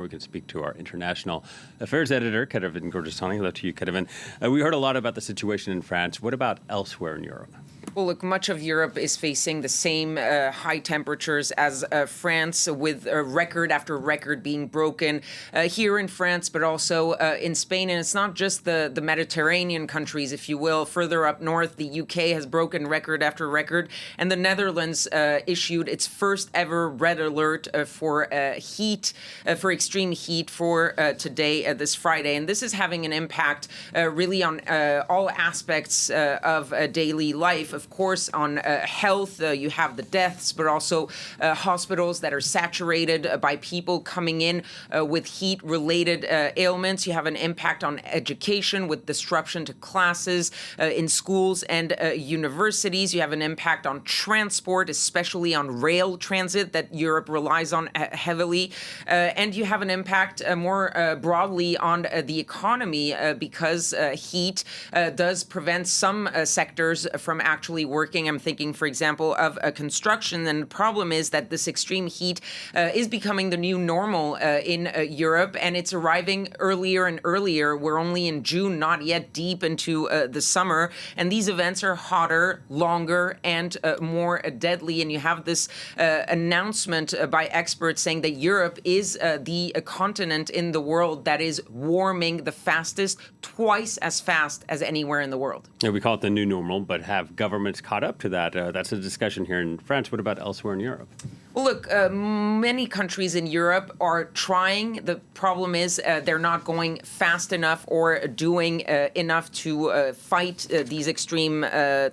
We can speak to our international affairs editor, Kethevane Gorjestani. Hello to you, Kethevane. We heard a lot about the situation in France. What about elsewhere in Europe? Well, look, much of Europe is facing the same high temperatures as France, with record after record being broken here in France, but also in Spain. And it's not just the Mediterranean countries, if you will. Further up north, the UK has broken record after record, and the Netherlands issued its first ever red alert for extreme heat for today, this Friday. And this is having an impact really on all aspects of daily life. Of course, on health, you have the deaths, but also hospitals that are saturated by people coming in with heat-related ailments. You have an impact on education with disruption to classes in schools and universities. You have an impact on transport, especially on rail transit that Europe relies on heavily. And you have an impact more broadly on the economy because heat does prevent some sectors from actually working. I'm thinking, for example, of construction. And the problem is that this extreme heat is becoming the new normal in Europe, and it's arriving earlier and earlier. We're only in June, not yet deep into the summer. And these events are hotter, longer, and more deadly. And you have this announcement by experts saying that Europe is the continent in the world that is warming the fastest, twice as fast as anywhere in the world. Yeah, we call it the new normal, but have governments caught up to that? That's a discussion here in France. What about elsewhere in Europe? Well, look, many countries in Europe are trying. The problem is they're not going fast enough or doing enough to fight these extreme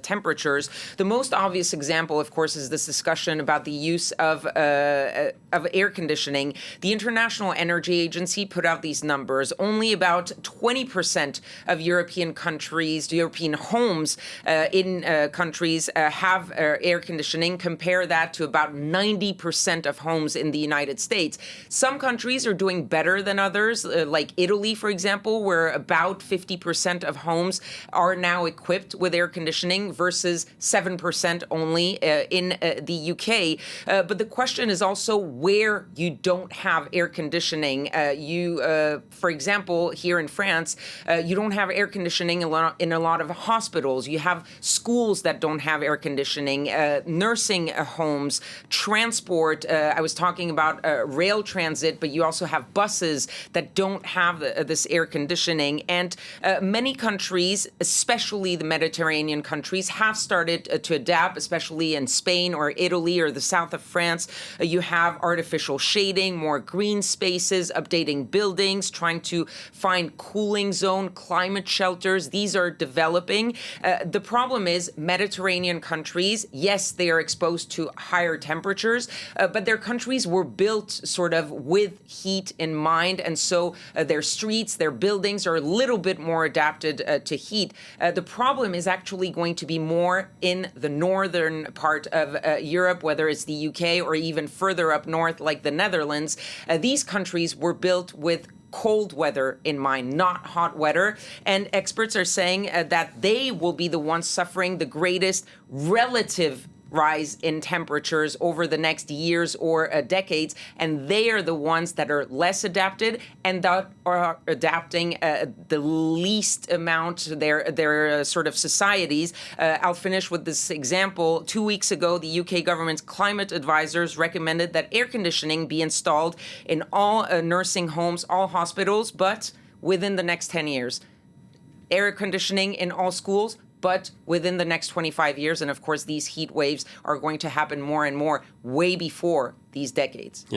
temperatures. The most obvious example, of course, is this discussion about the use of air conditioning. The International Energy Agency put out these numbers. Only about 20% of European countries, European homes in countries have air conditioning. Compare that to about 90% of homes in the United States. Some countries are doing better than others, like Italy, for example, where about 50% of homes are now equipped with air conditioning versus 7% only in the UK. But the question is also where you don't have air conditioning. For example, here in France, you don't have air conditioning in a lot of hospitals. You have schools that don't have air conditioning, nursing homes, transport. I was talking about rail transit, but you also have buses that don't have this air conditioning. And many countries, especially the Mediterranean countries, have started to adapt, especially in Spain or Italy or the south of France. You have artificial shading, more green spaces, updating buildings, trying to find cooling zone, climate shelters. These are developing. The problem is Mediterranean countries, yes, they are exposed to higher temperatures, but their countries were built sort of with heat in mind, and so their streets, their buildings are a little bit more adapted to heat. The problem is actually going to be more in the northern part of Europe, whether it's the UK or even further up north like the Netherlands. These countries were built with cold weather in mind, not hot weather. And experts are saying that they will be the ones suffering the greatest relative rise in temperatures over the next years or decades, and they are the ones that are less adapted and that are adapting the least amount their sort of societies. I'll finish with this example. 2 weeks ago, the UK government's climate advisors recommended that air conditioning be installed in all nursing homes, all hospitals, but within the next 10 years. Air conditioning in all schools, but within the next 25 years. And of course, these heat waves are going to happen more and more way before these decades. Yeah.